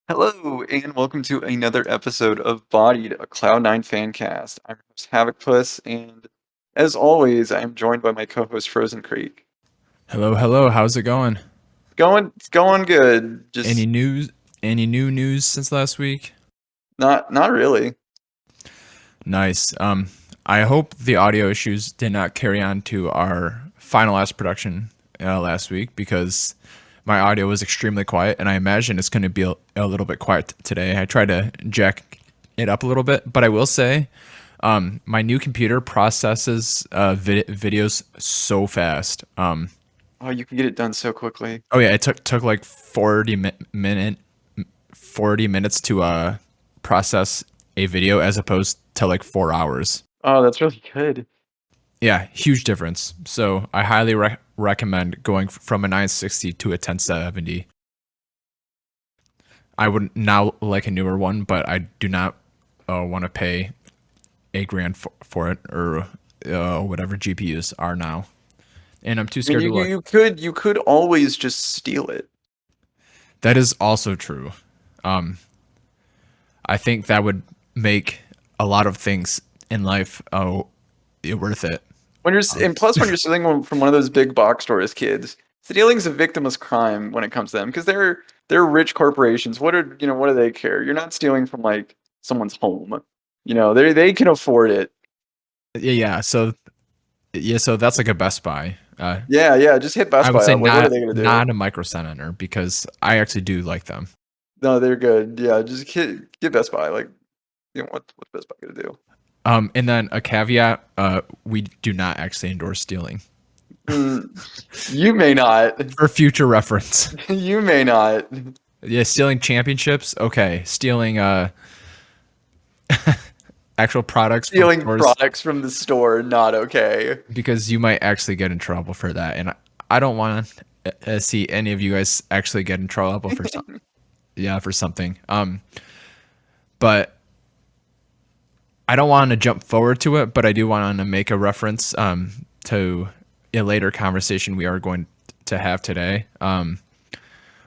Hello, and welcome to another episode of Bodied, a Cloud9 fan cast. I'm your host Havokpus, and as always, I'm joined by my co-host Frozencreek. Hello, hello. How's it going? It's going good. Any Just news? Any new news since last week? not really. Nice. I hope the audio issues did not carry on to our finalized production last week because my audio was extremely quiet, and I imagine it's going to be a little bit quiet today. I tried to jack it up a little bit, but I will say, my new computer processes videos so fast. Oh, you can get it done so quickly. Oh yeah, it took like 40 minutes to process a video as opposed to like 4 hours. Oh, that's really good. Yeah, huge difference. So I highly recommend going from a 960 to a 1070. I would now like a newer one, but I do not want to pay $1,000 for it or whatever GPUs are now, and I'm too I mean, scared you to you look. you could you could always just steal it. That is also true. Um, I think that would make a lot of things in life worth it. And plus, when you're stealing from one of those big box stores, kids, stealing's a victimless crime when it comes to them because they're rich corporations. What do they care? You're not stealing from like someone's home. They can afford it. So that's like a Best Buy. Yeah, yeah. Just hit I Best would Buy say up. Like, what are not they gonna do? not a Micro Center because I actually do like them. No, they're good. Yeah, just get Best Buy. Like, what's Best Buy gonna do? And then a caveat: we do not actually endorse stealing Mm, you may not. for future reference. You may not. Yeah, stealing championships. Okay, stealing actual products from Stealing stores products from the store, not okay. because you might actually get in trouble for that, and I don't want to see any of you guys actually get in trouble for something. Yeah, for something. But I don't want to jump forward to it, but I do want to make a reference to a later conversation we are going to have today.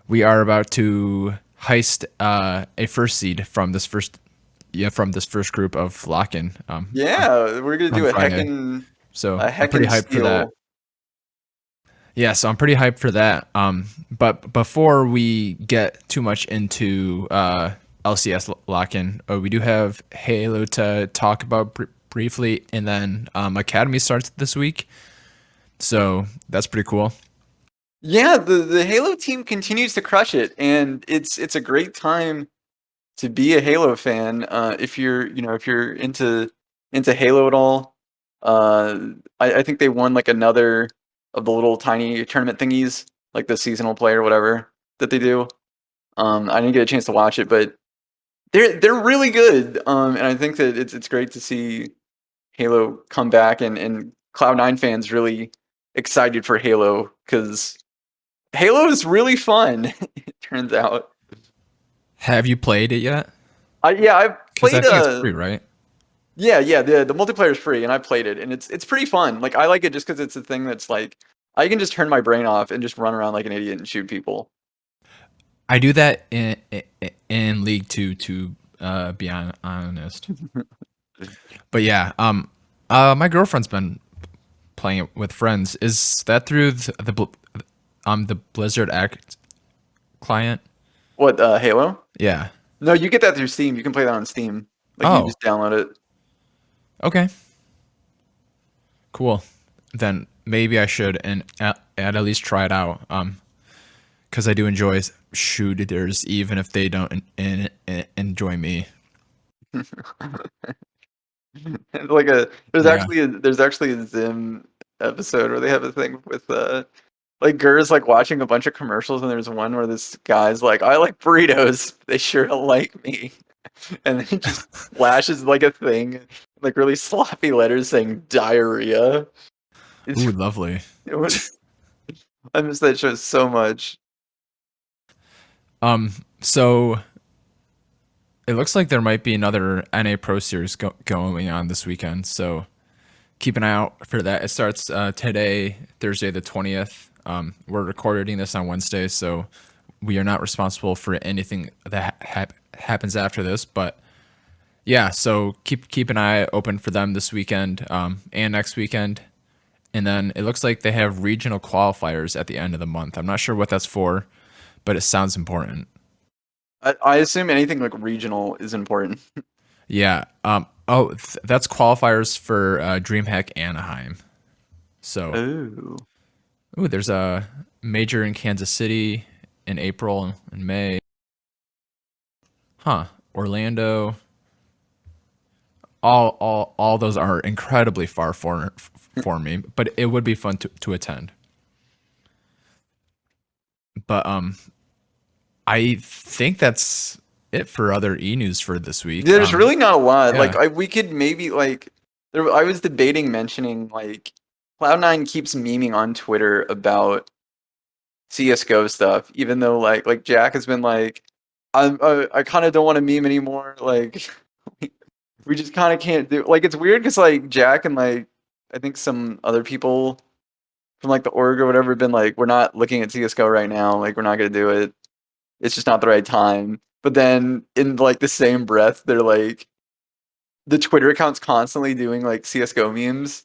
We are about to heist a first seed from this first group of lock-in Yeah, we're gonna on do a Friday. heckin' So a I'm pretty heckin' hyped for that. steal. Yeah, so I'm pretty hyped for that. But before we get too much into LCS lock-in, we do have Halo to talk about briefly, and then Academy starts this week, so that's pretty cool. Yeah, the Halo team continues to crush it, and it's a great time to be a Halo fan. If you're into Halo at all. I think they won like another of the little tiny tournament thingies, like the seasonal play or whatever that they do. I didn't get a chance to watch it, but they're really good. And I think that it's great to see Halo come back and Cloud9 fans really excited for Halo because Halo is really fun. It turns out. Have you played it yet? Yeah, I've Because I played think it's free, right? yeah, the multiplayer is free and I played it and it's pretty fun. Like I like it just because it's a thing that's like I can just turn my brain off and just run around like an idiot and shoot people. I do that in League Two, to be honest. But yeah, my girlfriend's been playing it with friends. Is that through the Blizzard Act client? What, Halo? Yeah. No, you get that through Steam. You can play that on Steam. Like you Oh, just download it. okay. Cool. Then maybe I should and at least try it out. Because I do enjoy shooters, even if they don't enjoy me. Like Yeah. there's actually a Zim episode where they have a thing with like Gur's like watching a bunch of commercials and there's one where this guy's like, I like burritos. They sure don't like me. And then he just flashes like a thing, like really sloppy letters saying diarrhea. It's Ooh, lovely. it was I miss that show so much. So it looks like there might be another NA Pro Series going on this weekend. So keep an eye out for that. It starts today, Thursday the 20th. We're recording this on Wednesday, so we are not responsible for anything that happens after this. But yeah, so keep an eye open for them this weekend and next weekend. And then it looks like they have regional qualifiers at the end of the month. I'm not sure what that's for, but it sounds important. I assume anything like regional is important. Yeah. That's qualifiers for DreamHack Anaheim. So, Oh. there's a major in Kansas City in April and May. Huh. Orlando. All those are incredibly far for me, but it would be fun to attend. But I think that's it for other e-news for this week. There's really not a lot. Yeah. Like we could maybe like I was debating mentioning like Cloud9 keeps memeing on Twitter about CS:GO stuff, even though like Jack has been like, I kind of don't want to meme anymore. Like we just kind of can't do. Like it's weird because like Jack and like I think some other people from like the org or whatever have been like, we're not looking at CS:GO right now. Like we're not gonna do it. It's just not the right time. But then in like the same breath, they're like the Twitter account's constantly doing like CS:GO memes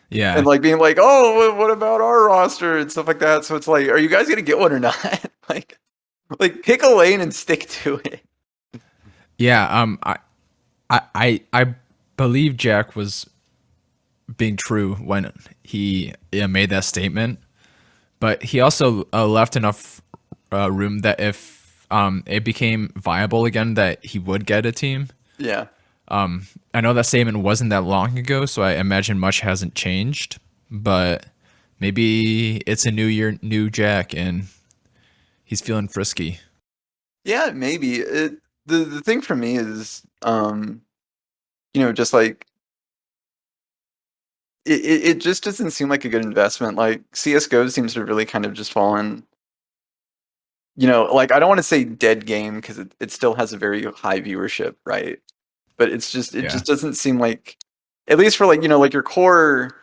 Yeah. and like being like, "Oh, what about our roster?" and stuff like that. So it's like, are you guys gonna get one or not? like pick a lane and stick to it. Yeah. I believe Jack was being true when he made that statement, but he also left enough room that if it became viable again, that he would get a team. Yeah. I know that statement wasn't that long ago, so I imagine much hasn't changed. But maybe it's a new year, new Jack, and he's feeling frisky. Yeah, maybe. The thing for me is just like it just doesn't seem like a good investment. Like CS:GO seems to really kind of just fallen, like I don't want to say dead game because it still has a very high viewership, right? But it Yeah. just doesn't seem like, at least for like, like your core,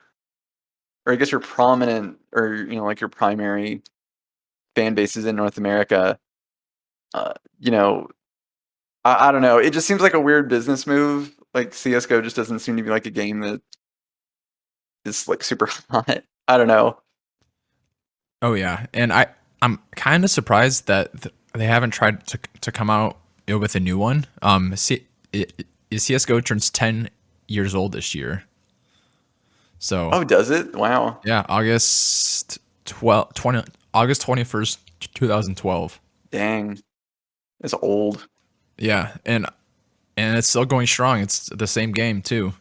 or I guess your prominent, or like your primary fan bases in North America, uh, you know, I don't know. It just seems like a weird business move. Like CS:GO just doesn't seem to be like a game that is like super hot. I don't know. Oh yeah, and I'm kind of surprised that they haven't tried to come out with a new one. CS:GO turns 10 years old this year, so Oh, does it? Wow. yeah, August 21st, 2012. Dang. It's old. Yeah, and it's still going strong. It's the same game too,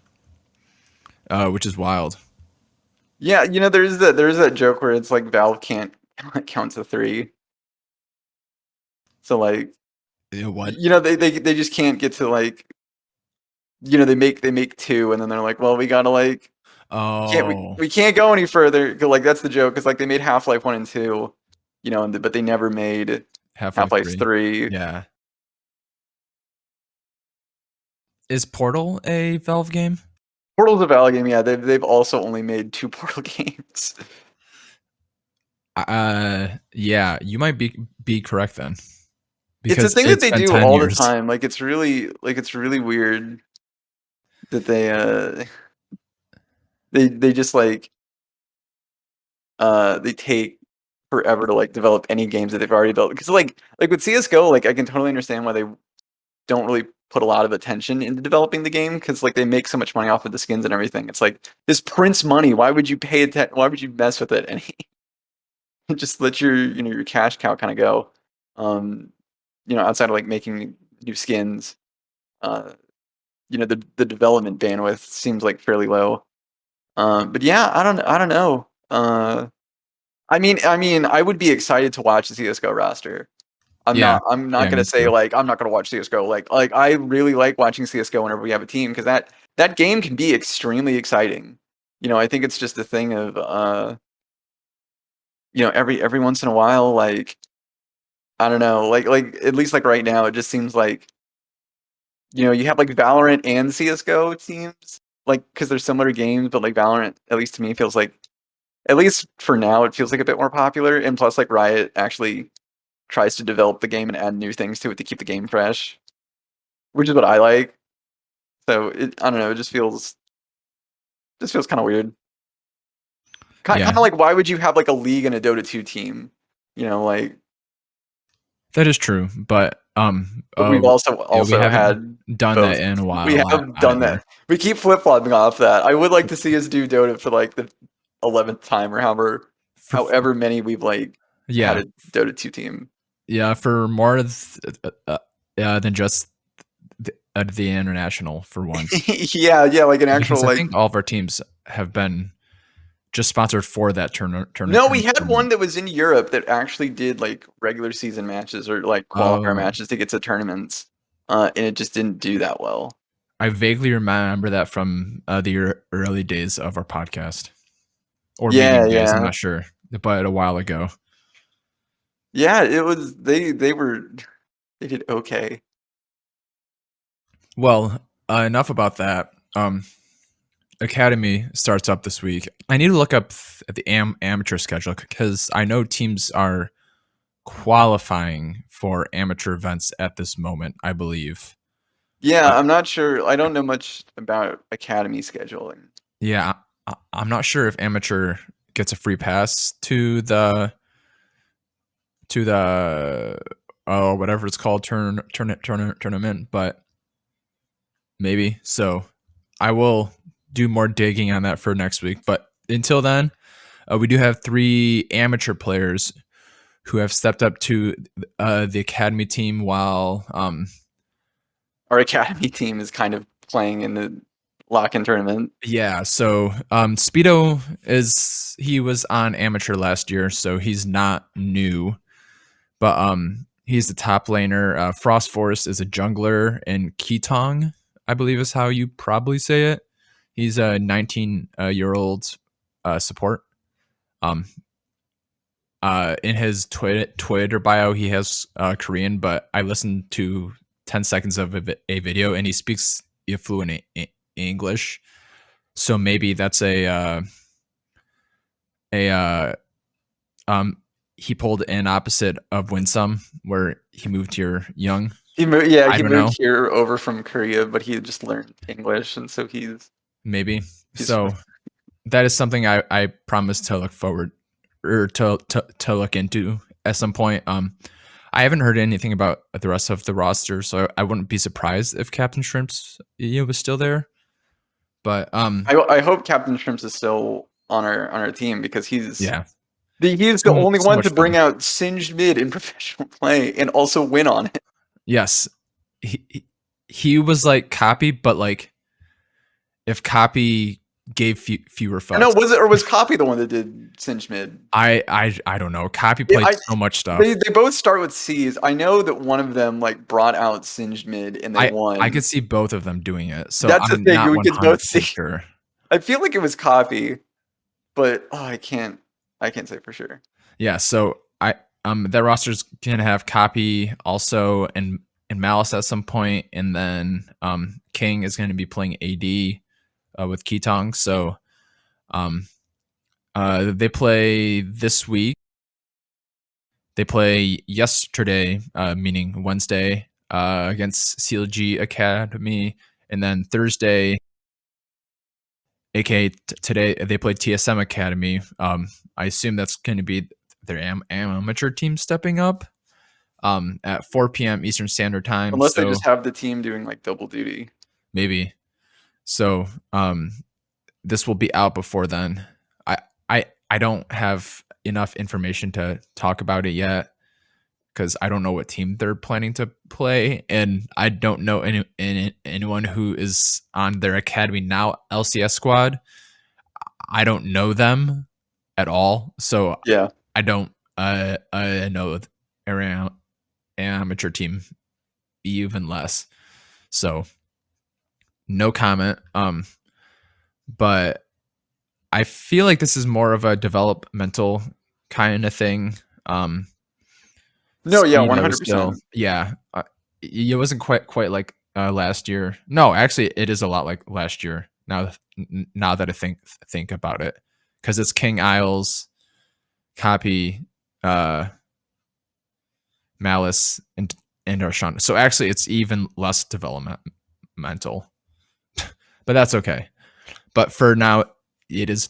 which is wild. Yeah, there is that joke where it's like Valve can't count to three. So like, What? they just can't get to like, they make two and then they're like, well, we gotta like, can't we Oh, we can't go any further. 'Cause, like that's the joke. Cause like they made Half-Life 1 and 2, but they never made Half-Life Half-Life 3. 3. Yeah. Is Portal a Valve game? Portal's a Valve game, yeah. They've also only made two Portal games. Yeah, you might be correct then, It's a because thing that it's they been do 10 all the years. time. Like it's really weird that they just like they take forever to like develop any games that they've already built. Because like with CS:GO, like I can totally understand why they don't really put a lot of attention into developing the game because like they make so much money off of the skins and everything. It's like this prints money. Why would you pay it? Why would you mess with it? And just let your cash cow kind of go. Um, outside of like making new skins, uh, the development bandwidth seems like fairly low. But yeah, I don't know. I mean, I would be excited to watch the CS:GO roster. I'm Yeah, not. I'm not yeah, gonna me say too. like I'm not gonna watch CS:GO. Like I really like watching CS:GO whenever we have a team because that game can be extremely exciting. I think it's just a thing of every once in a while, like I don't know, like at least like right now, it just seems like you have like Valorant and CS:GO teams, like because they're similar games, but like Valorant, at least to me, feels like, at least for now, it feels like a bit more popular. And plus, like Riot actually tries to develop the game and add new things to it to keep the game fresh, which is what I like. So I don't know, it just feels kind of weird. Kind Yeah, of like, why would you have like a league and a Dota 2 team? You know, like, that is true. But but we've we also haven't had done that both. in a We while have done that. either. We keep flip flopping off that. I would like to see us do Dota for like the 11th time or For, however many we've like had yeah, a Dota 2 team. yeah, for more than just the international for once. Yeah, like an Because actual I like. think all of our teams have been just sponsored for that No, we had one tournament. that was in Europe that actually did like regular season matches or like qualifier Oh, matches to get to tournaments, and it just didn't do that well. I vaguely remember that from the early days of our podcast, or maybe Yeah, days. I'm yeah, not sure, but a while ago. yeah. It was they did okay. Well, enough about that. Academy starts up this week. I need to look up the amateur schedule because I know teams are qualifying for amateur events at this moment, I believe. Yeah, Uh, I'm not sure. I don't know much about academy scheduling. yeah, I'm not sure if amateur gets a free pass to the whatever it's called tournament, but maybe. So I will do more digging on that for next week. But until then, we do have 3 amateur players who have stepped up to the academy team while Our academy team is kind of playing in the lock-in tournament. yeah, so Speedo he was on amateur last year, so he's not new, but he's the top laner. Frost Force is a jungler, and Ketong, I believe is how you probably say it. He's a 19-year-old support. Um, in his Twitter bio, he has Korean, but I listened to 10 seconds of a video, and he speaks fluent English. So maybe that's a he pulled an opposite of Winsome, where he moved here young. I He don't moved know, here over from Korea, but he had just learned English, and so maybe. he's So that is something I promise to look forward or to look into at some point. I haven't heard anything about the rest of the roster, so I wouldn't be surprised if Captain Shrimps was still there. But I hope Captain Shrimps is still on our team because yeah, he's the so only so one much to bring fun. out Singed Mid in professional play and also win on it. Yes, he was like Copy, but like if Copy gave fewer I know, fucks. was Copy the one that did Singed Mid? I don't know. Copy Yeah, played so much stuff. they both start with C's. I know that one of them like brought out Singed Mid and they I could won. see both of them doing it, so That's the I'm thing, not we could both 100% see. sure. I feel like it was Copy, but I can't say for sure. Yeah, so that roster's gonna have Copy also and Malice at some point, and then King is going to be playing AD with Ketong. So they play this week. They play yesterday, meaning Wednesday, against CLG Academy, and then Thursday, aka today, they play TSM Academy. I assume that's going to be their amateur team stepping up at 4 p.m. Eastern Standard Time. Unless they So just have the team doing like double duty. maybe. So this will be out before then. I I don't have enough information to talk about it yet because I don't know what team they're planning to play, and I don't know anyone who is on their academy now LCS squad. I don't know them at all, so Yeah. I don't know their amateur team even less. So no comment. But I feel like this is more of a developmental kind of thing. No, yeah, Speedo still, 100%. yeah, it wasn't quite like last year. No, actually, it is a lot like last year. Now that I think about it, because it's King Isles, Copy, uh, Malice, and Darshan. So actually, it's even less developmental, but that's okay. But for now, it is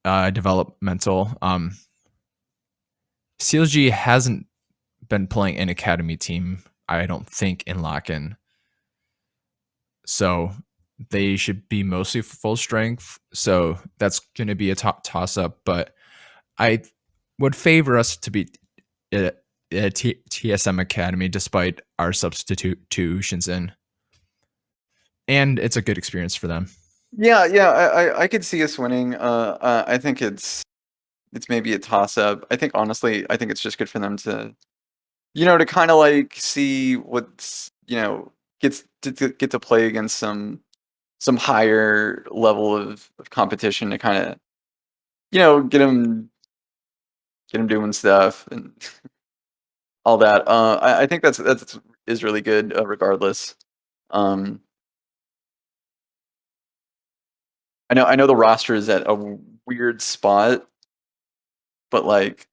developmental. CLG hasn't been playing an academy team, I don't think, in lock-in. So they should be mostly full strength. So that's going to be a toss-up. But I would favor us to be a TSM Academy despite our substitutions in. And it's a good experience for them. Yeah, I could see us winning. I think it's maybe a toss up. I think honestly, I think it's just good for them to, to kind of like see what's, gets to get to play against some higher level of competition to kind of, get them doing stuff and all that. I think that's is really good regardless. Um, I know the roster is at a weird spot, but like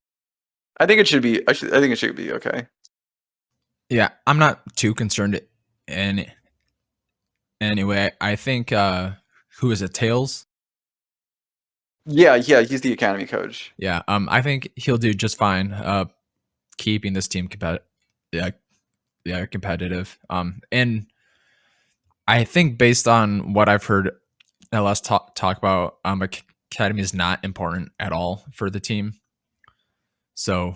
I think it should be. I think it should be okay. Yeah, I'm not too concerned. And anyway, I think who is it? Tails. Yeah, he's the academy coach. Yeah, I think he'll do just fine. Keeping this team competitive. And I think based on what I've heard LS talk about, academy is not important at all for the team. So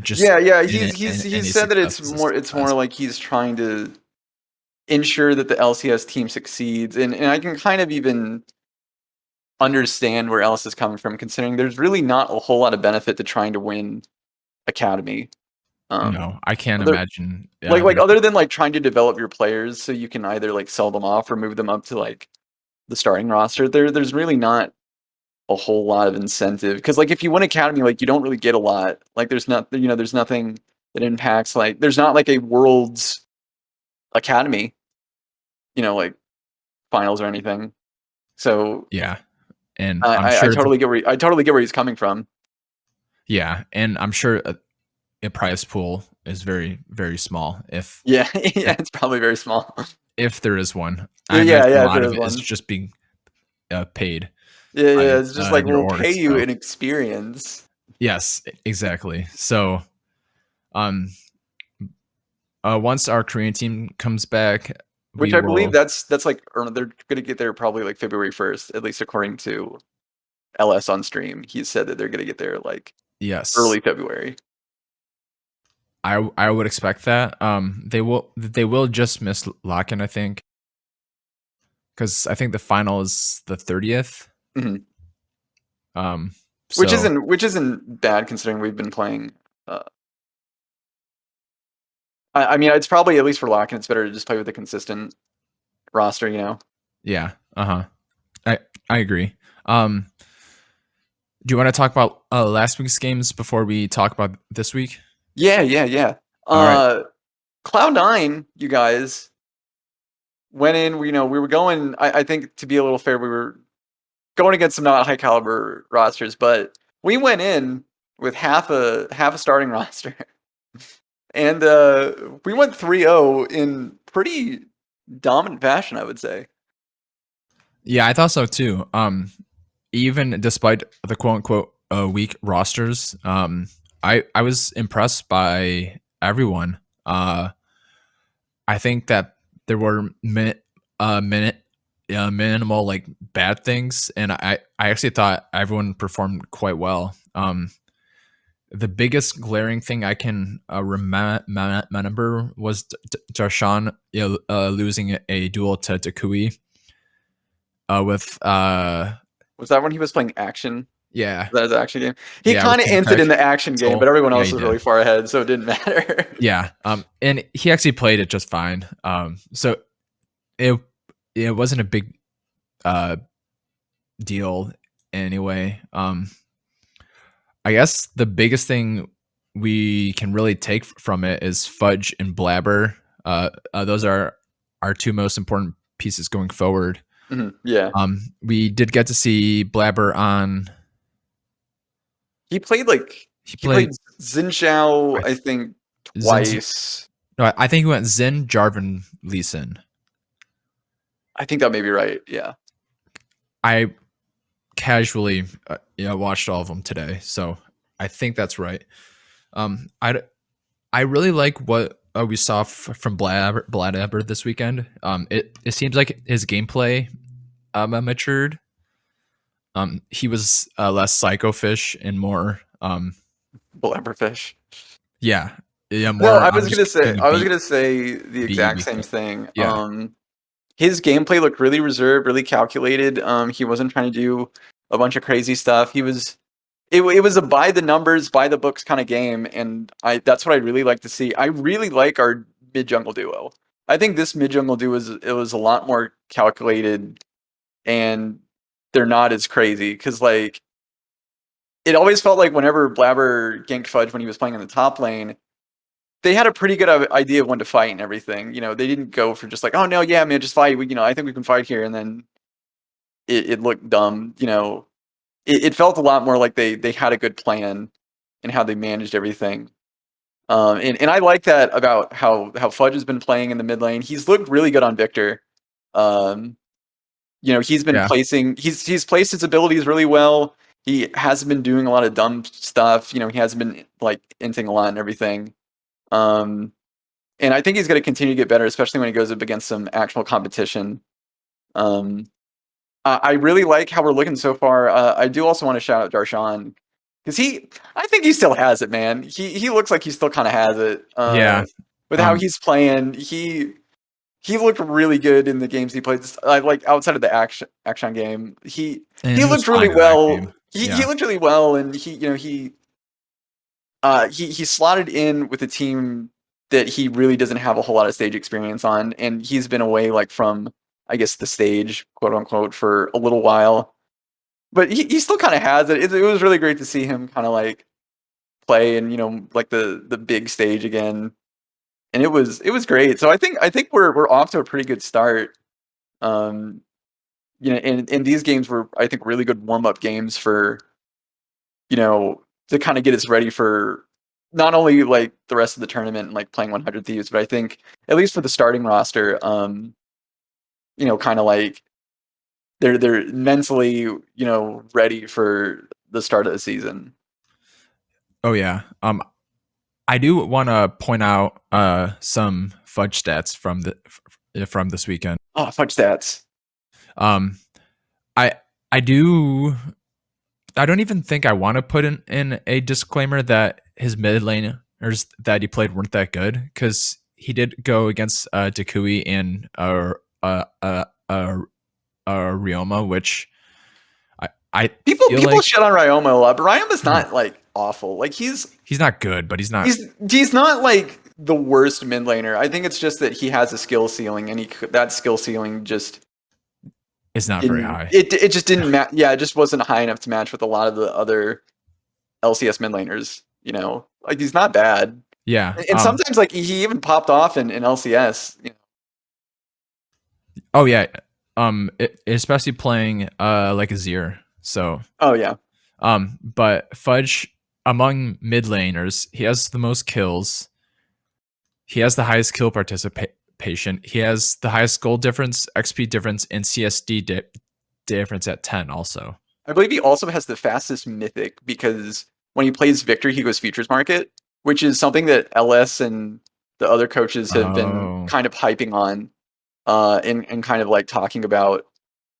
just He's said that it's more like he's trying to ensure that the LCS team succeeds, and I can kind of even understand where Ellis is coming from, considering there's really not a whole lot of benefit to trying to win academy. No, I can't imagine. Like other than like trying to develop your players so you can either like sell them off or move them up to like the starting roster. There's really not a whole lot of incentive, because like if you win academy, like you don't really get a lot. Like there's there's nothing that impacts, like there's not like a world's academy, like finals or anything. So yeah, and I, I'm I, sure I totally get where he's coming from. Yeah, and I'm sure a prize pool is very, very small. Yeah, it's probably very small. If there is one, Yeah, I imagine a lot there of is it is one. just being paid. Yeah, it's just like their we'll pay orgs, you so. an experience. Yes, exactly. So, once our Korean team comes back, Which I believe that's like, or they're gonna get there probably like February 1st, at least according to LS on stream. He said that they're gonna get there like early February. I would expect that. They will just miss lock-in, I think, because I think the final is the 30th. Mm-hmm. Which isn't bad considering we've been playing. I mean, it's probably, at least for lock-in, it's better to just play with a consistent roster, Yeah. I agree. Do you want to talk about last week's games before we talk about this week? Yeah. All right. Cloud9, you guys went in. We were going. I think, to be a little fair, we were going against some not high caliber rosters, but we went in with half a starting roster, and we went 3-0 in pretty dominant fashion, I would say. Yeah, I thought so too. Even despite the quote unquote weak rosters, I was impressed by everyone. I think that there were minimal like bad things, and I actually thought everyone performed quite well. The biggest glaring thing I can remember was Darshan losing a duel to Kui. Was that when he was playing Action? Yeah, that was the Action game. He kind of entered in the Action game, but everyone else was really far ahead, so it didn't matter. Yeah, and he actually played it just fine. So it wasn't a big deal anyway. I guess the biggest thing we can really take from it is Fudge and Blabber. Those are our two most important pieces going forward. Mm-hmm. Yeah. We did get to see Blabber on. He played Xin Zhao, I, I think Zin's, twice. no, I think he went Zin, Jarvan, Lee Sin. I think that may be right. Yeah. I casually watched all of them today, so I think that's right. I really like what we saw from Bladaber this weekend. It seems like his gameplay matured. He was less psychofish and more Blabberfish. yeah No, more. I'm just gonna I was beat gonna say the beat exact same because thing. yeah His gameplay looked really reserved, really calculated. He wasn't trying to do a bunch of crazy stuff. It was a by the numbers, by the books kind of game, and I that's what I really like to see. I really like our mid jungle duo. I think this mid jungle duo was a lot more calculated, and they're not as crazy because like it always felt like whenever Blabber ganked Fudge when he was playing in the top lane, they had a pretty good idea of when to fight and everything. You know, they didn't go for just like, oh no, yeah, man, just fight. You know, I think we can fight here, and then it looked dumb. You know, it felt a lot more like they had a good plan and how they managed everything. And I like that about how Fudge has been playing in the mid lane. He's looked really good on Victor. Um, you know, yeah he's placed his abilities really well. He hasn't been doing a lot of dumb stuff. You know, he hasn't been like inting a lot and everything. Um, and I think he's going to continue to get better, especially when he goes up against some actual competition. Um, I really like how we're looking so far. I do also want to shout out Darshan because I think he still has it, man. He looks like he still kind of has it. yeah With how um he's playing, he looked really good in the games he played. Like outside of the action game, and he he was looked really fine in that well. game. He Yeah, looked really well, and he slotted in with a team that he really doesn't have a whole lot of stage experience on, and he's been away like from I guess the stage, quote unquote, for a little while. But he still kind of has it. It was really great to see him kind of like play and like the big stage again, and it was great. So I think we're off to a pretty good start. Um, and these games were I think really good warm up games for to kind of get us ready for not only like the rest of the tournament and like playing 100 Thieves, but I think at least for the starting roster, kind of like they're mentally, ready for the start of the season. oh yeah. I do want to point out some fudge stats from this weekend. Oh, fudge stats. Um, I I do I don't even think I want to put in a disclaimer that his mid laners that he played weren't that good because he did go against Dakui and Ryoma, which I feel People like shit on Ryoma a lot, but Ryoma's not like awful. Like he's not good, but he's not like the worst mid laner. I think it's just that he has a skill ceiling, and that skill ceiling just it's not very high. it just didn't match. Yeah, it just wasn't high enough to match with a lot of the other LCS mid laners. Like he's not bad. Yeah. And sometimes like he even popped off in LCS. Oh yeah. Especially playing like Azir. So. Oh yeah. But Fudge among mid laners, he has the most kills. He has the highest kill participation. He has the highest goal difference, XP difference, and CSD difference at 10 also. I believe he also has the fastest mythic because when he plays Victor, he goes Futures Market, which is something that LS and the other coaches have been kind of hyping on, and kind of like talking about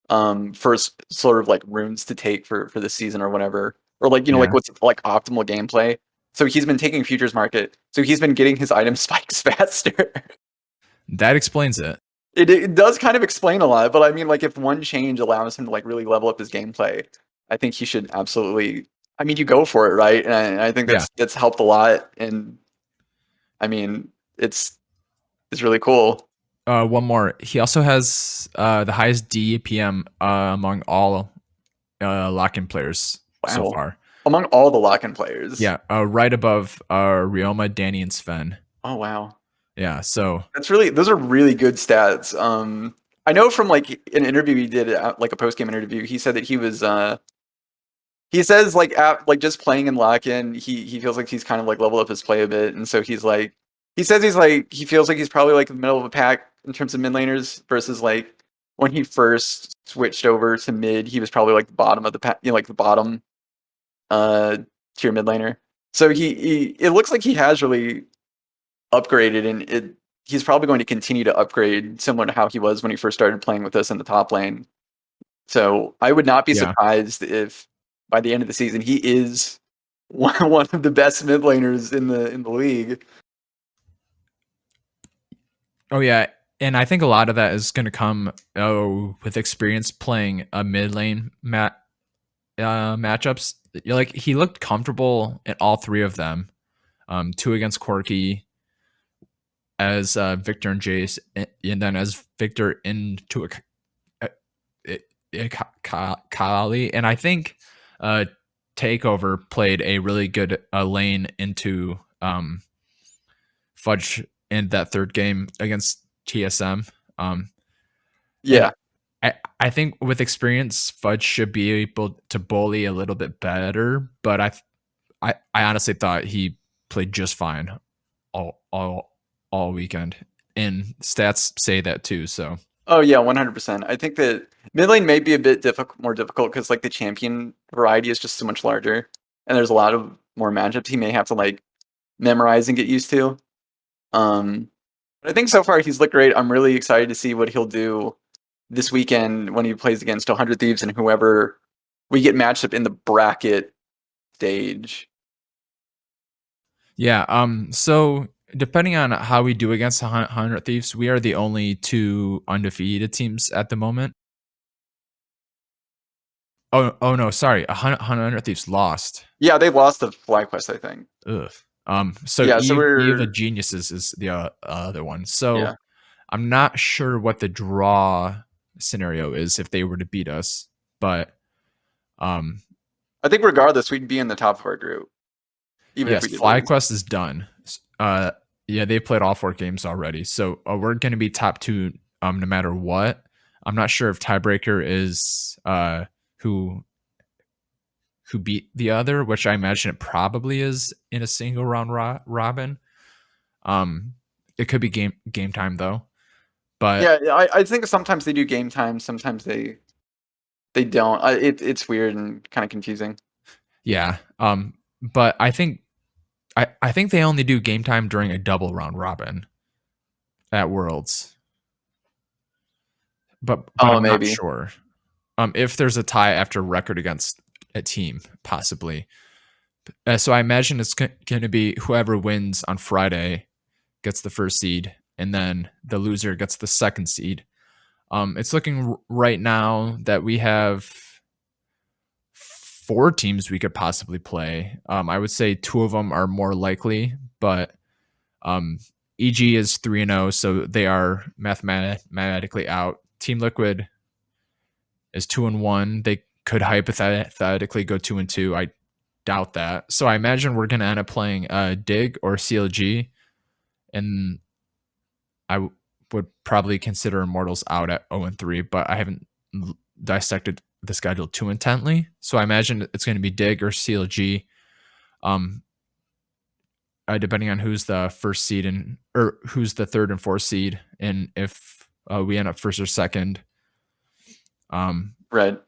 for sort of like runes to take for the season or whatever, or like like what's like optimal gameplay. So he's been taking Futures Market, so he's been getting his item spikes faster. That explains it. It does kind of explain a lot, but I mean, like, if one change allows him to like really level up his gameplay, I think he should absolutely. I mean, you go for it, right? And I think that's helped a lot. And I mean, it's really cool. One more. He also has the highest DPM among all lock-in players so far. Among all the lock-in players. Yeah, right above Ryoma, Danny, and Sven. Oh wow. Yeah, so those are really good stats. I know from like an interview he did, like a post game interview, he said that he he says like like just playing in lock-in, he feels like he's kind of like leveled up his play a bit, and so he says he's like he feels like he's probably like in the middle of a pack in terms of mid laners versus like when he first switched over to mid, he was probably like the bottom of the pack, like the bottom uh tier mid laner. So he it looks like he has really upgraded, and he's probably going to continue to upgrade similar to how he was when he first started playing with us in the top lane. So I would not be Yeah. surprised if by the end of the season he is one of the best mid laners in the league. Oh yeah, and I think a lot of that is going to come with experience playing a mid lane matchups. Like he looked comfortable in all three of them. Two against Corky, as Victor and Jace, and then as Victor into a Kali. And I think Takeover played a really good lane into Fudge in that third game against TSM. And Yeah. I think with experience, Fudge should be able to bully a little bit better. But I honestly thought he played just fine all weekend, and stats say that too. So Oh yeah, 100%. I think that mid lane may be a bit more difficult because like the champion variety is just so much larger, and there's a lot of more matchups he may have to like memorize and get used to. But I think so far he's looked great. I'm really excited to see what he'll do this weekend when he plays against 100 Thieves and whoever we get matched up in the bracket stage. yeah. So depending on how we do against 100 Thieves, we are the only two undefeated teams at the moment. Oh no, sorry. 100 Thieves lost. Yeah, they lost the FlyQuest, I think. Ugh. So Yeah, so Eve we're of Geniuses is the other one. So yeah. I'm not sure what the draw scenario is if they were to beat us, but um, I think regardless, we'd be in the top of our group, even if yes, we did lose. FlyQuest is done. Yeah, they've played all 4 games already, so we're going to be top 2 no matter what. I'm not sure if tiebreaker is who beat the other, which I imagine it probably is in a single round robin. It could be game time though, but Yeah, I think sometimes they do game time, sometimes they don't. It's weird and kind of confusing. yeah. But I think they only do game time during a double round robin at Worlds, but Oh, I'm not maybe. sure. If there's a tie after record against a team, possibly. So I imagine it's going to be whoever wins on Friday gets the first seed, and then the loser gets the second seed. It's looking right now that we have 4 teams we could possibly play. I would say 2 of them are more likely, but EG is 3-0, so they are mathematically out. Team Liquid is 2-1. They could hypothetically go 2-2. I doubt that. So I imagine we're going to end up playing Dig or CLG, and I would probably consider Immortals out at 0-3, but I haven't dissected the schedule too intently. So I imagine it's going to be Dig or CLG, depending on who's the first seed or who's the third and fourth seed, and if we end up first or second. Right.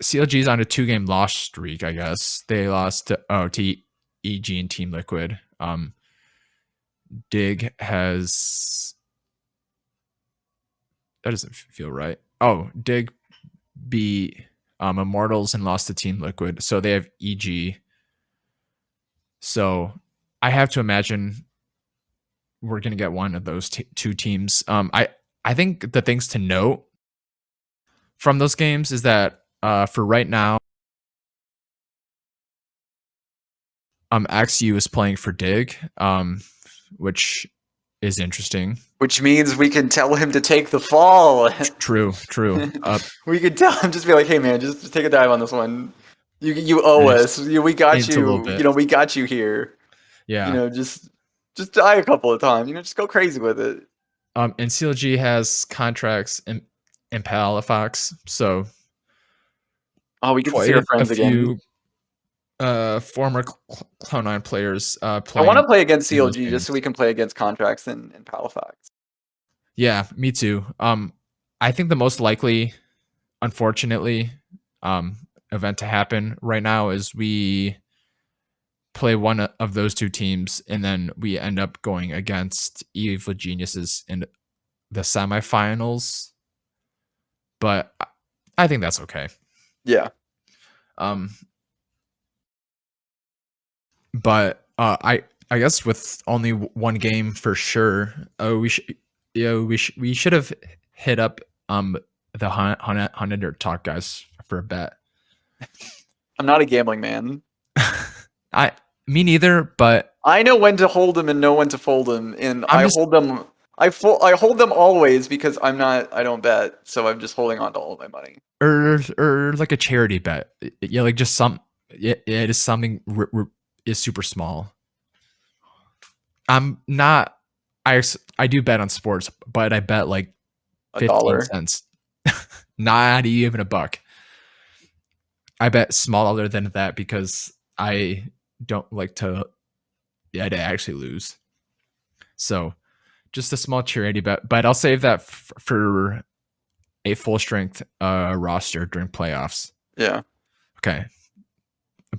CLG's on a 2-game loss streak, I guess. They lost to EG and Team Liquid. Dig has... That doesn't feel right. Oh, Dig beat Immortals and lost to Team Liquid. So they have EG. So I have to imagine we're going to get one of those 2 teams. I think the things to note from those games is that for right now, XU is playing for Dig, which is interesting. Which means we can tell him to take the fall. True. We could tell him, just be like, hey man, just take a dive on this one. You owe us. We got it's a little you. bit. We got you here. Yeah. Just die a couple of times. Just go crazy with it. And CLG has contracts in Palafox, so Oh, we get to see our played a friends again. few former Cloud9 players I want to playing play against in those CLG just so we games. can play against Contracts and Palafox. Yeah, me too. I think the most likely, unfortunately, um, event to happen right now is we play one of those two teams, and then we end up going against Evil Geniuses in the semifinals. But I think that's okay. Yeah. Um, but I guess with only one game for sure, we should have hit up the Hunter Talk guys for a bet. I'm not a gambling man. I Me neither, but I know when to hold them and know when to fold them, and I'm I just hold them. I hold them always because I'm not. I don't bet, so I'm just holding on to all my money. or like a charity bet. Yeah, like just some. Yeah, it is something is super small. I'm not. I do bet on sports, but I bet like A 15 dollar. cents, not even a buck. I bet smaller than that because I don't like to to actually lose. So just a small charity bet, but I'll save that for a full strength roster during playoffs. Yeah. Okay.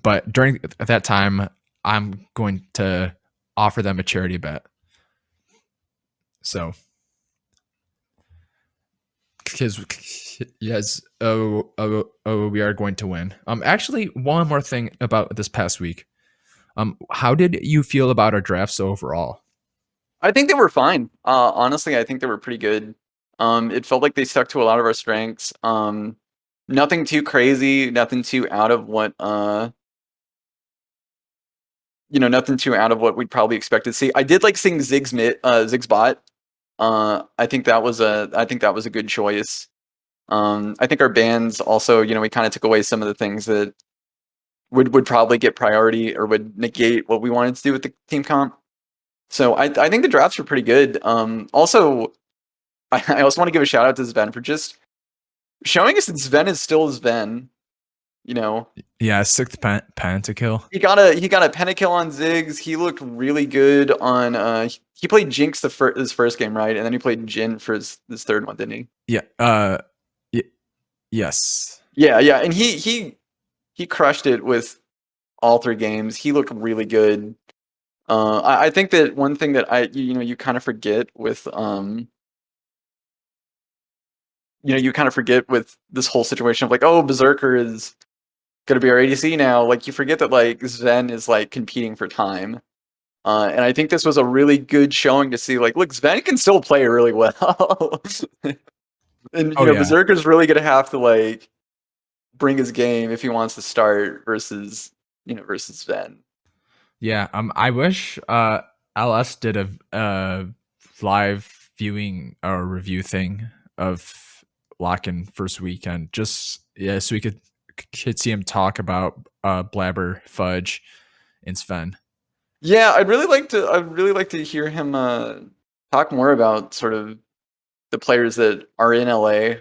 But during that time, I'm going to offer them a charity bet. So, because yes, we are going to win. Actually, one more thing about this past week. How did you feel about our drafts overall? I think they were fine. Honestly, I think they were pretty good. It felt like they stuck to a lot of our strengths. Nothing too crazy, nothing too out of what nothing too out of what we'd probably expect to see. I did like seeing Ziggs bot. I think that was a good choice. I think our bans also, we kind of took away some of the things that would probably get priority or would negate what we wanted to do with the team comp. So I think the drafts were pretty good. Also, I also want to give a shout out to Sven for just showing us that Sven is still Sven. You know, Yeah, sixth pentakill. he got a pentakill on Ziggs. He looked really good on. He played Jinx his first game, right, and then he played Jin for his third one, didn't he? Yeah. Yes. Yeah, yeah, and he crushed it with all three games. He looked really good. I think that one thing that you kind of forget with you kind of forget with this whole situation of like, oh, Berserker is gonna be our ADC now. Like you forget that like Sven is like competing for time. And I think this was a really good showing to see like, look, Sven can still play really well. And Oh yeah. Berserker's really gonna have to like bring his game if he wants to start versus Sven. Yeah. I wish LS did a live viewing or review thing of Lock-in first weekend, just so we could see him talk about Blabber, Fudge, and Sven. Yeah, I'd really like to hear him talk more about sort of the players that are in LA.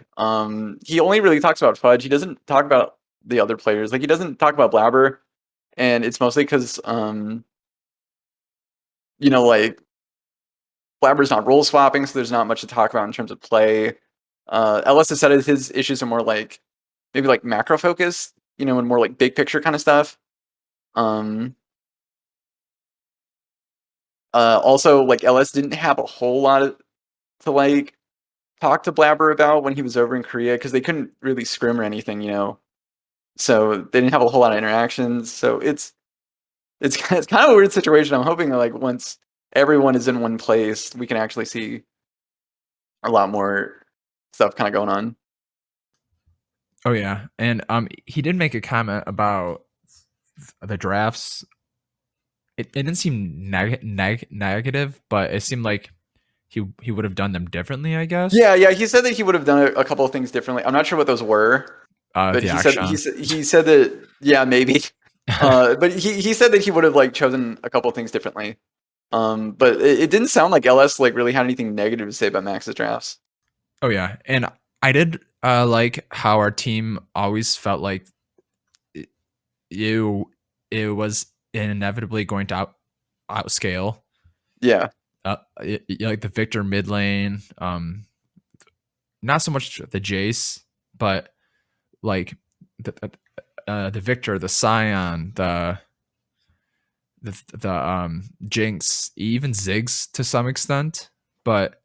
He only really talks about Fudge. He doesn't talk about the other players. Like he doesn't talk about Blabber, and it's mostly because like Blabber's not role swapping, so there's not much to talk about in terms of play. LS has said his issues are more like maybe like macro focused, and more like big picture kind of stuff. Also, like LS didn't have a whole lot to like talk to Blabber about when he was over in Korea because they couldn't really scrim or anything. So they didn't have a whole lot of interactions. So it's kind of a weird situation. I'm hoping that like once everyone is in one place, we can actually see a lot more stuff kind of going on. Oh yeah, and he did make a comment about the drafts. It didn't seem negative, but it seemed like he would have done them differently, I guess. Yeah, yeah. He said that he would have done a couple of things differently. I'm not sure what those were, but The action. he said that yeah, maybe. But he said that he would have like chosen a couple of things differently. But it didn't sound like LS like really had anything negative to say about Max's drafts. Oh yeah, and I did like how our team always felt like you it was inevitably going to outscale Yeah. like the Victor mid lane, not so much the Jace, but like the Victor, the Scion, the Jinx, even Ziggs to some extent. But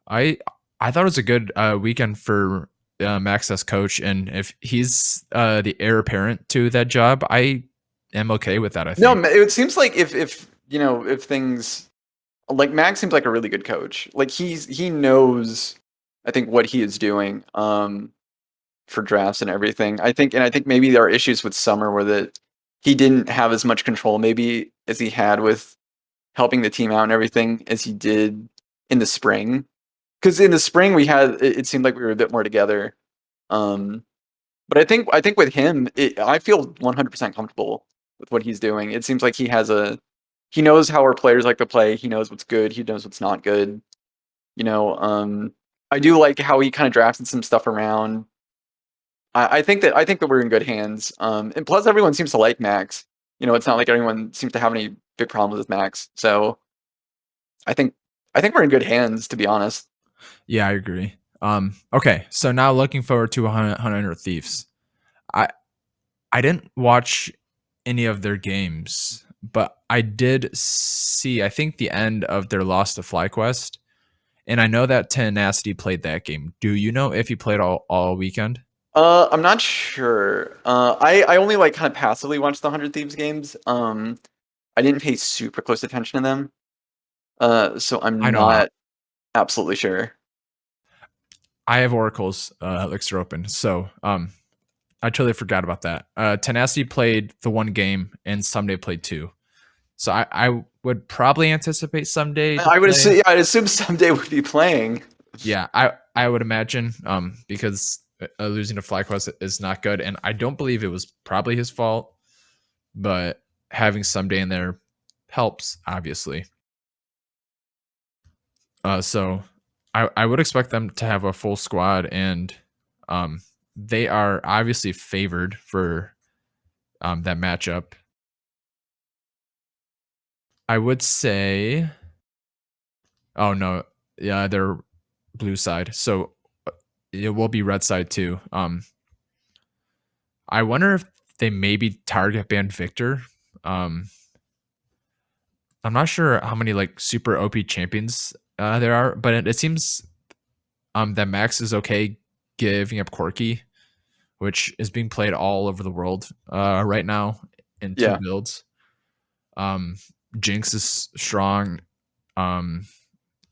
I I thought it was a good weekend for Max as coach, and if he's the heir apparent to that job, I am okay with that. I No, think. it seems like if you know if things like Max seems like a really good coach. Like he knows, I think what he is doing for drafts and everything. I think maybe there are issues with Summer where that he didn't have as much control maybe as he had with helping the team out and everything as he did in the spring. Because in the spring we had it seemed like we were a bit more together. Um, but I think with him, I feel 100% comfortable with what he's doing. It seems like he knows how our players like to play. He knows what's good. He knows what's not good. You know, I do like how he kind of drafted some stuff around. I think that we're in good hands. And plus everyone seems to like Max. You know, it's not like anyone seems to have any big problems with Max. So I think I think we're in good hands, to be honest. Yeah, I agree. Okay, so now looking forward to 100 Thieves. I I didn't watch any of their games, but I did see, I think, the end of their loss to FlyQuest. And I know that Tenacity played that game. Do you know if he played all weekend? I'm not sure. I only like kind of passively watched the Hundred Thieves games. I didn't pay super close attention to them. So I I'm know not absolutely sure. I have Oracle's Elixir open, so I totally forgot about that. Tenacity played the one game, and Someday played two. So I would probably anticipate Someday to I would assume, play. yeah, I'd assume someday would be playing. Yeah, I would imagine because losing to FlyQuest is not good, and I don't believe it was probably his fault, but having Someday in there helps obviously. So I would expect them to have a full squad, and um, they are obviously favored for that matchup. I would say, oh no, yeah, they're blue side, so it will be red side too. I wonder if they maybe target ban Victor. Um, I'm not sure how many like super OP champions there are, but it seems that Max is okay giving up Corki, which is being played all over the world right now in two Yeah. builds. Um, Jinx is strong. Um,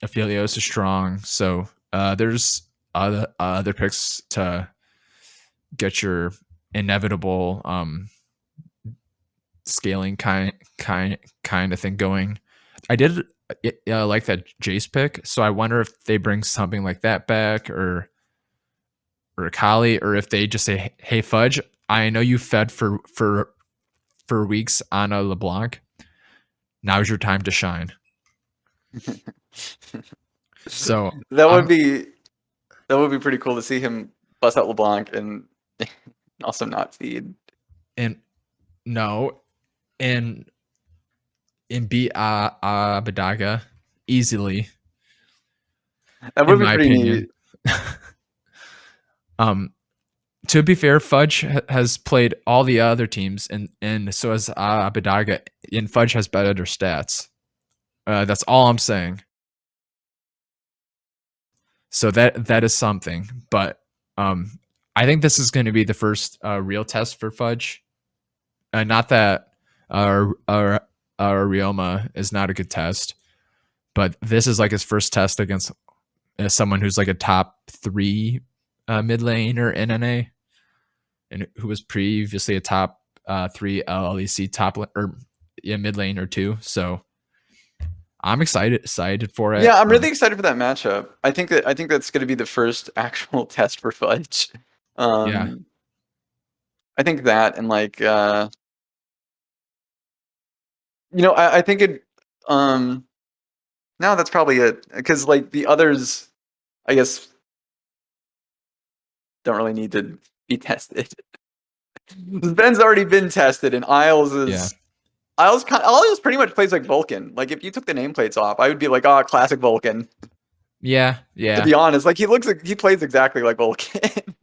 Aphelios is strong. So there's other picks to get your inevitable scaling kind of thing going. I did like that Jace pick, so I wonder if they bring something like that back, or Kali, or if they just say, "Hey Fudge, I know you fed for weeks on a LeBlanc. Now's your time to shine." So That would I'm be that would be pretty cool to see him bust out LeBlanc and also not feed. and no and beat Abadaga easily, That in would be my pretty neat. opinion. um, to be fair, Fudge has played all the other teams, and so has Abadaga, and Fudge has better stats. That's all I'm saying. So that is something, but um, I think this is going to be the first real test for Fudge. Not that Rioma is not a good test, but this is like his first test against someone who's like a top three mid laner in NA, and who was previously a top three LEC or yeah, mid lane or two. So I'm excited for it. Yeah, I'm really excited for that matchup. I think that's going to be the first actual test for Fudge. Yeah, Um, I think that and like you know I think it no that's probably it because like the others I guess don't really need to be tested. Ben's already been tested, and Isles Yeah. is Isles pretty much plays like Vulcan. Like if you took the nameplates off, I would be like, oh, classic Vulcan. Yeah. To Yeah. be honest, like he plays exactly like Vulcan.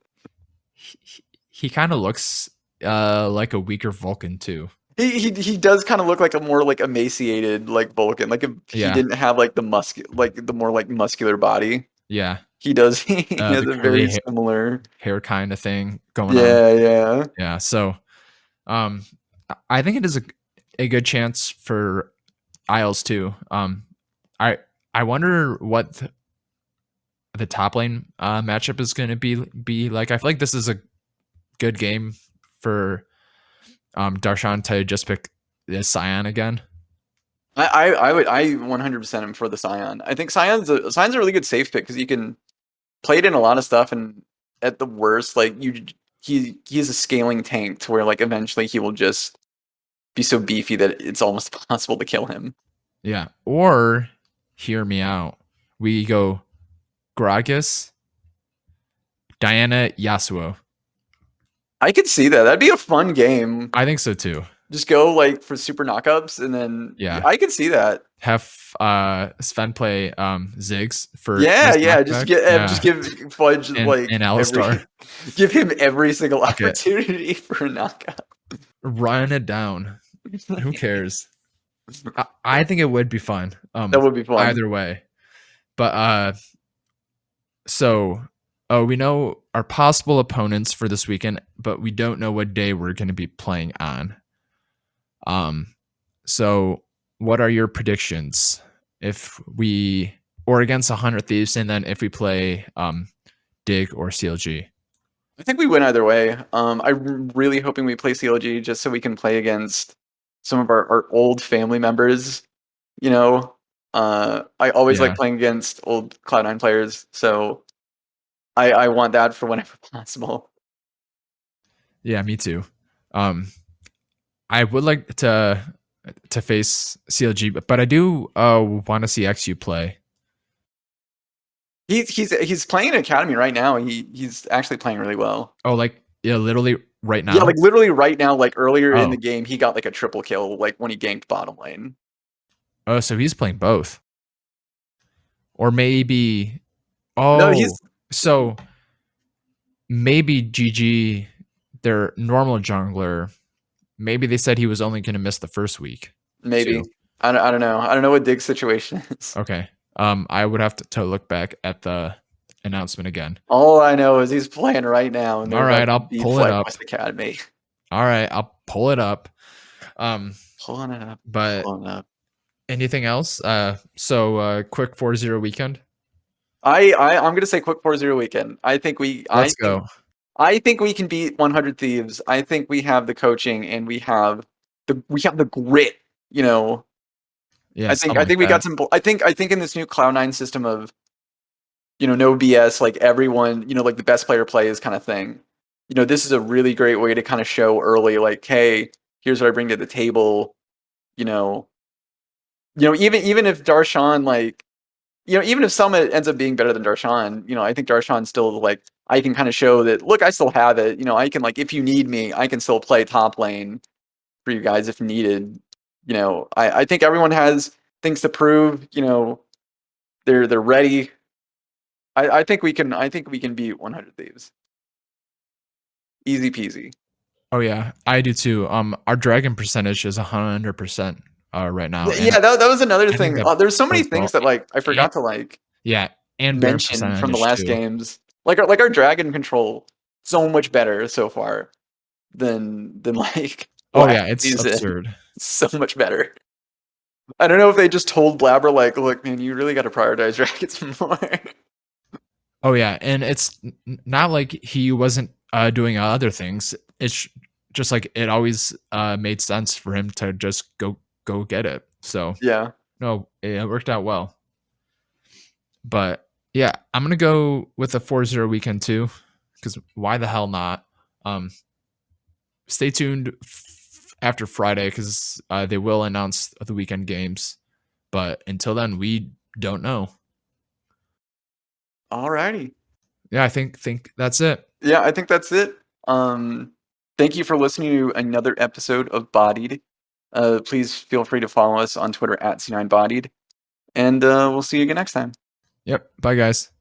He kind of looks like a weaker Vulcan too. He does kind of look like a more like emaciated like Vulcan. Like if he Yeah. didn't have like the more like muscular body. Yeah. He does. He has The a curly very similar. hair kind of thing going on. Yeah, yeah. Yeah. So um I think it is a good chance for Isles too. I I wonder what the top lane matchup is going to be like. I feel like this is a good game for Darshan to just pick the Scion again. I 100% am for the Scion. I think Scion's a really good safe pick because you can play it in a lot of stuff, and at the worst, like he's a scaling tank to where like eventually he will just be so beefy that it's almost possible to kill him. Yeah. Or hear me out. We go Gragas, Diana, Yasuo. I could see that. That'd be a fun game. I think so too. Just go like for super knockups, and then Yeah. I could see that. Have Sven play Ziggs for Yeah, his yeah. Just knockback. get Yeah. just give Fudge And like Alistar. give him every single Okay. opportunity for a knockout. Run it down. Who cares? I think it would be fun. That would be fun. Either way. But so we know our possible opponents for this weekend, but we don't know what day we're going to be playing on. So what are your predictions if we or against 100 Thieves, and then if we play Dig or CLG? I think we win either way. I'm really hoping we play CLG just so we can play against some of our old family members. You know, I always like Yeah. playing against old Cloud9 players, so I want that for whenever possible. Yeah, me too. I would like to face CLG, but I do want to see XU play. He's playing in Academy right now. He's actually playing really well. Oh, like yeah, literally right now. Yeah, like literally right now. Like earlier in Oh. the game, he got like a triple kill. Like when he ganked bottom lane. Oh, so he's playing both, or maybe. No, Oh, so maybe GG, their normal jungler. Maybe they said he was only going to miss the first week. maybe. Too. I don't know. I don't know what Dig's situation is. Okay. I would have to look back at the announcement again. All I know is he's playing right now, and All right, I'll pull it up. West Academy. All right, I'll pull it up. Pulling it up. But Pulling it up. anything else? So quick 4-0 weekend. I'm gonna say quick 4-0 weekend. I think we. Let's go. I think we can beat 100 Thieves. I think we have the coaching and we have the grit. You know. Yeah, I think we got some. I think in this new Cloud9 system of, no BS, like everyone, like the best player plays kind of thing. This is a really great way to kind of show early, like, hey, here's what I bring to the table. Even if Darshan, like, even if Summit ends up being better than Darshan, I think Darshan still, like, I can kind of show that, look, I still have it. I can, like, if you need me, I can still play top lane for you guys if needed. I think everyone has things to prove. They're ready. I think we can beat 100 Thieves. Easy peasy. Oh yeah, I do too. Our dragon percentage is 100% right now. Yeah, that was another thing. There's so many bodes well. things that like I forgot to and mention from the last games. Like our dragon control, so much better so far than like. It's season. absurd. So much better. I don't know if they just told Blabber like, look, man, you really got to prioritize dragons more. Oh yeah, and it's not like he wasn't doing other things. It's just like it always made sense for him to just go get it. So yeah, no, it worked out well. But yeah, I'm gonna go with a 4-0 weekend too, because why the hell not? Stay tuned after Friday because they will announce the weekend games. But until then, we don't know. Alrighty. Yeah, I think that's it. Yeah, I think that's it. Thank you for listening to another episode of Bodied. Please feel free to follow us on Twitter at C9Bodied, and we'll see you again next time. Yep. Bye, guys.